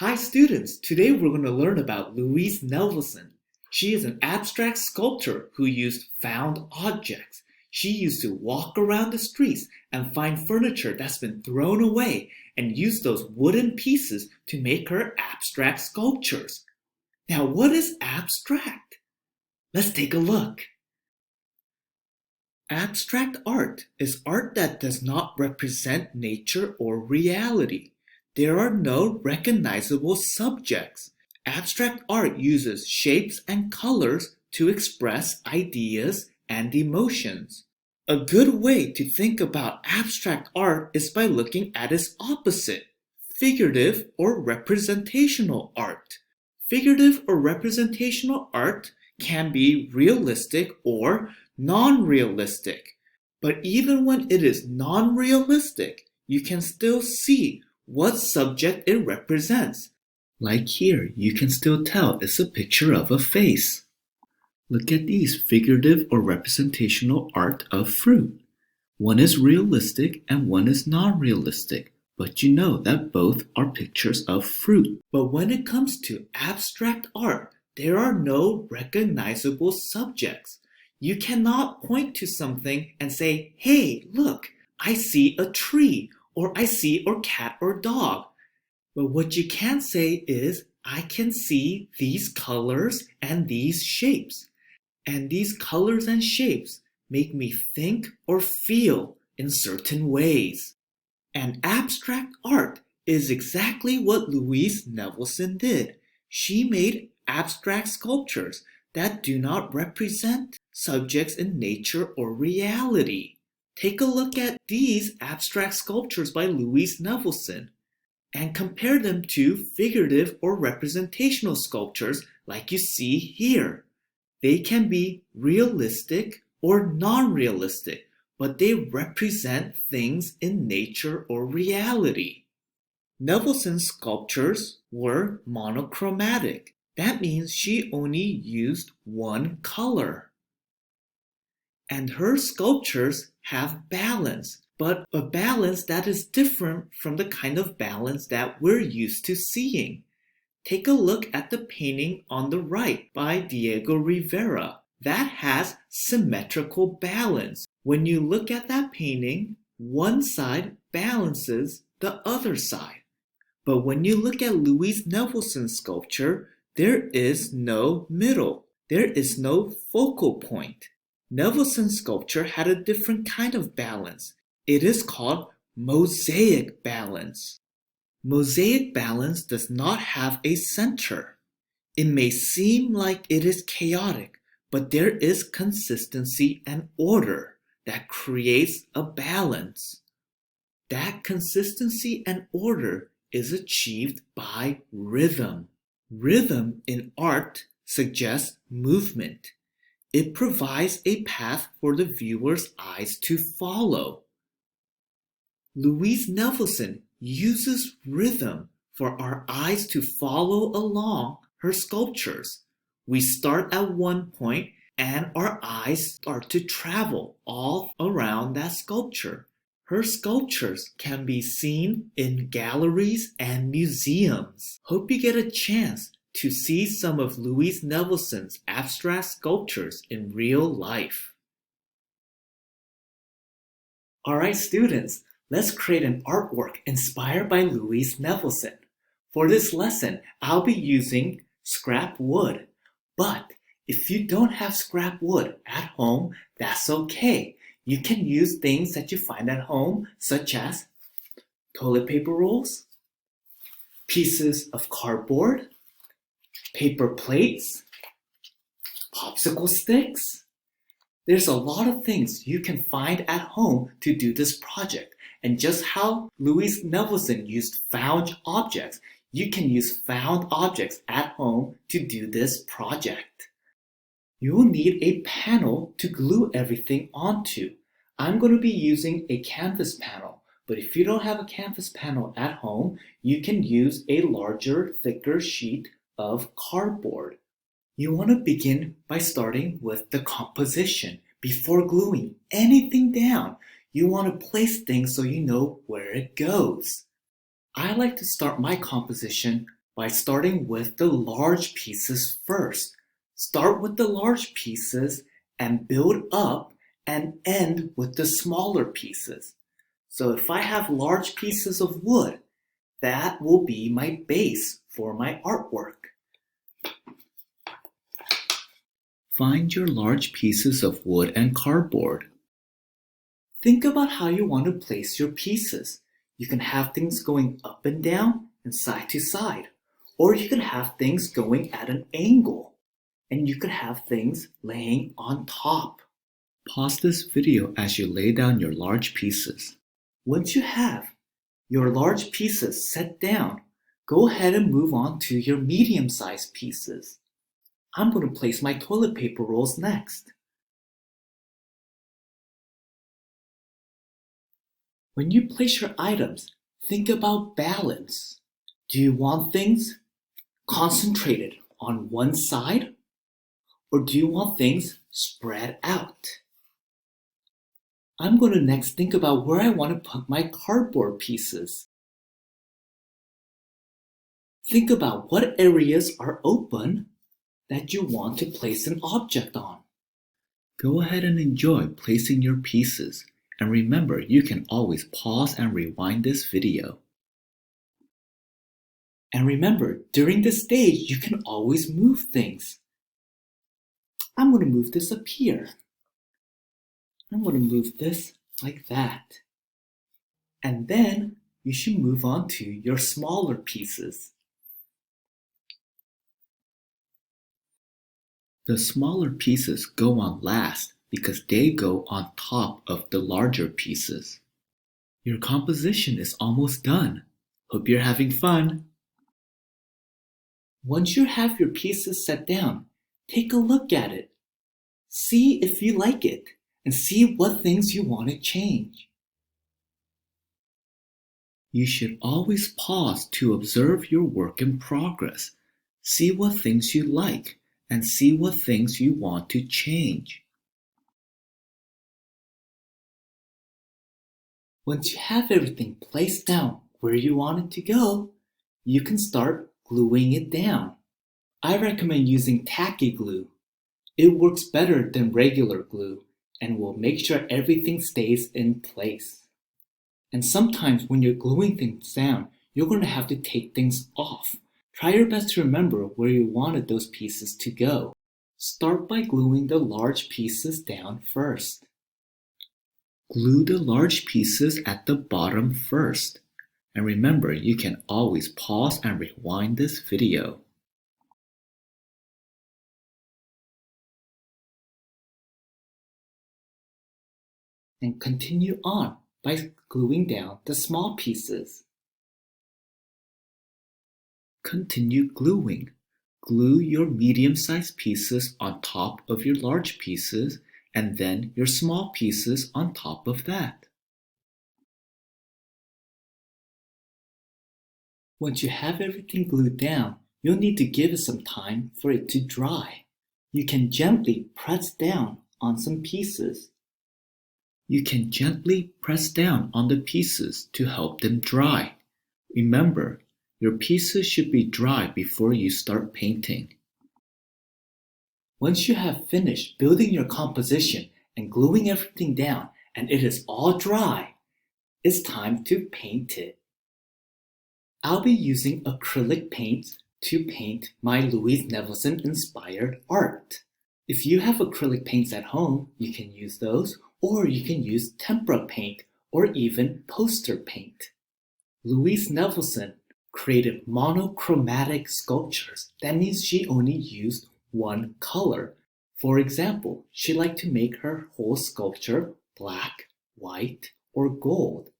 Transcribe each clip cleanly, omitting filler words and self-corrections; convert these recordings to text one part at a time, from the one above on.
Hi students, today we're going to learn about Louise Nevelson. She is an abstract sculptor who used found objects. She used to walk around the streets and find furniture that's been thrown away and use those wooden pieces to make her abstract sculptures. Now what is abstract? Let's take a look. Abstract art is art that does not represent nature or reality. There are no recognizable subjects. Abstract art uses shapes and colors to express ideas and emotions. A good way to think about abstract art is by looking at its opposite, figurative or representational art. Figurative or representational art can be realistic or non-realistic. But even when it is non-realistic, you can still see what subject it represents. Like here, you can still tell it's a picture of a face. Look at these figurative or representational art of fruit. One is realistic and one is non-realistic, but you know that both are pictures of fruit. But when it comes to abstract art, there are no recognizable subjects. You cannot point to something and say, hey, look, I see a tree, or I see a cat or dog. But what you can say is, I can see these colors and these shapes. And these colors and shapes make me think or feel in certain ways. And abstract art is exactly what Louise Nevelson did. She made abstract sculptures that do not represent subjects in nature or reality. Take a look at these abstract sculptures by Louise Nevelson and compare them to figurative or representational sculptures like you see here. They can be realistic or non-realistic, but they represent things in nature or reality. Nevelson's sculptures were monochromatic. That means she only used one color. And her sculptures have balance, but a balance that is different from the kind of balance that we're used to seeing. Take a look at the painting on the right by Diego Rivera. That has symmetrical balance. When you look at that painting, one side balances the other side. But when you look at Louise Nevelson's sculpture, there is no middle. There is no focal point. Nevelson's sculpture had a different kind of balance. It is called mosaic balance. Mosaic balance does not have a center. It may seem like it is chaotic, but there is consistency and order that creates a balance. That consistency and order is achieved by rhythm. Rhythm in art suggests movement. It provides a path for the viewer's eyes to follow. Louise Nevelson uses rhythm for our eyes to follow along her sculptures. We start at one point and our eyes start to travel all around that sculpture. Her sculptures can be seen in galleries and museums. Hope you get a chance to see some of Louise Nevelson's abstract sculptures in real life. Alright students, let's create an artwork inspired by Louise Nevelson. For this lesson, I'll be using scrap wood. But if you don't have scrap wood at home, that's okay. You can use things that you find at home, such as toilet paper rolls, pieces of cardboard, paper plates, popsicle sticks. There's a lot of things you can find at home to do this project. And just how Louise Nevelson used found objects, you can use found objects at home to do this project. You will need a panel to glue everything onto. I'm going to be using a canvas panel, but if you don't have a canvas panel at home, you can use a larger, thicker sheet of cardboard. You want to begin by starting with the composition. Before gluing anything down, you want to place things so you know where it goes. I like to start my composition by starting with the large pieces first. Start with the large pieces and build up and end with the smaller pieces. So if I have large pieces of wood, that will be my base for my artwork. Find your large pieces of wood and cardboard. Think about how you want to place your pieces. You can have things going up and down and side to side, or you can have things going at an angle, and you can have things laying on top. Pause this video as you lay down your large pieces. Once you have your large pieces set down, go ahead and move on to your medium-sized pieces. I'm going to place my toilet paper rolls next. When you place your items, think about balance. Do you want things concentrated on one side, or do you want things spread out? I'm going to next think about where I want to put my cardboard pieces. Think about what areas are open that you want to place an object on. Go ahead and enjoy placing your pieces, and remember you can always pause and rewind this video. And remember, during this stage you can always move things. I'm going to move this up here. I'm going to move this like that. And then you should move on to your smaller pieces. The smaller pieces go on last because they go on top of the larger pieces. Your composition is almost done. Hope you're having fun. Once you have your pieces set down, take a look at it. See if you like it and see what things you want to change. You should always pause to observe your work in progress. See what things you like and see what things you want to change. Once you have everything placed down where you want it to go, you can start gluing it down. I recommend using tacky glue. It works better than regular glue and will make sure everything stays in place. And sometimes when you're gluing things down, you're going to have to take things off. Try your best to remember where you wanted those pieces to go. Start by gluing the large pieces down first. Glue the large pieces at the bottom first. And remember, you can always pause and rewind this video. And continue on by gluing down the small pieces. Continue gluing. Glue your medium-sized pieces on top of your large pieces and then your small pieces on top of that. Once you have everything glued down, you'll need to give it some time for it to dry. You can gently press down on some pieces. You can gently press down on the pieces to help them dry. Remember, your pieces should be dry before you start painting. Once you have finished building your composition and gluing everything down and it is all dry, it's time to paint it. I'll be using acrylic paints to paint my Louise Nevelson inspired art. If you have acrylic paints at home, you can use those, or you can use tempera paint or even poster paint. Louise Nevelson created monochromatic sculptures. That means she only used one color. For example, she liked to make her whole sculpture black, white, or gold.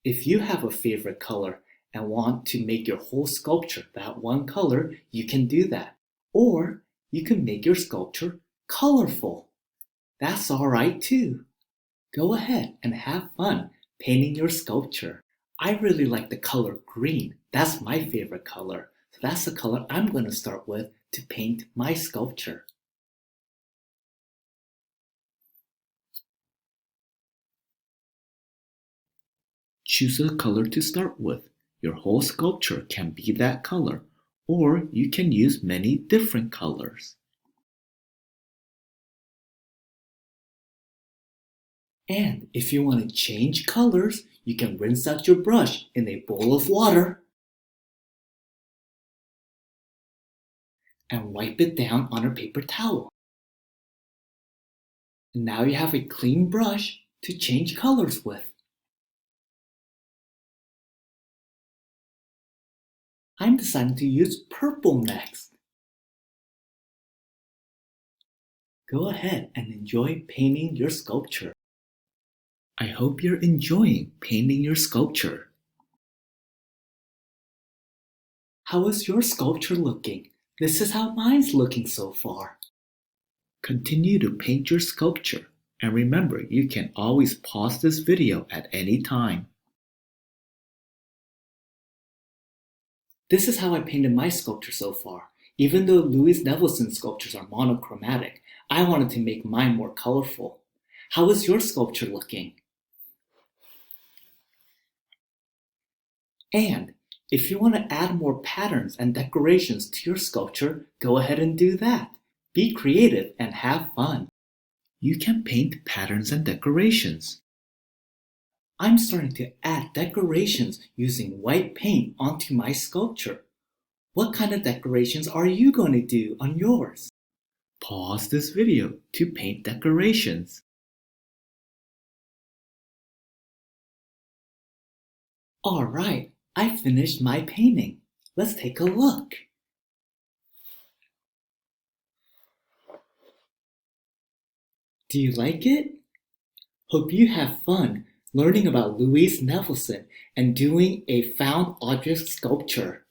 If you have a favorite color and want to make your whole sculpture that one color, you can do that. Or you can make your sculpture colorful. That's alright too. Go ahead and have fun painting your sculpture. I really like the color green. That's my favorite color. So that's the color I'm going to start with to paint my sculpture. Choose a color to start with. Your whole sculpture can be that color, or you can use many different colors. And if you want to change colors, you can rinse out your brush in a bowl of water and wipe it down on a paper towel. And now you have a clean brush to change colors with. I'm deciding to use purple next. Go ahead and enjoy painting your sculpture. I hope you're enjoying painting your sculpture. How is your sculpture looking? This is how mine's looking so far. Continue to paint your sculpture, and remember, you can always pause this video at any time. This is how I painted my sculpture so far. Even though Louise Nevelson's sculptures are monochromatic, I wanted to make mine more colorful. How is your sculpture looking? And if you want to add more patterns and decorations to your sculpture, go ahead and do that. Be creative and have fun. You can paint patterns and decorations. I'm starting to add decorations using white paint onto my sculpture. What kind of decorations are you going to do on yours? Pause this video to paint decorations. Alright, I finished my painting. Let's take a look. Do you like it? Hope you have fun learning about Louise Nevelson and doing a found object sculpture.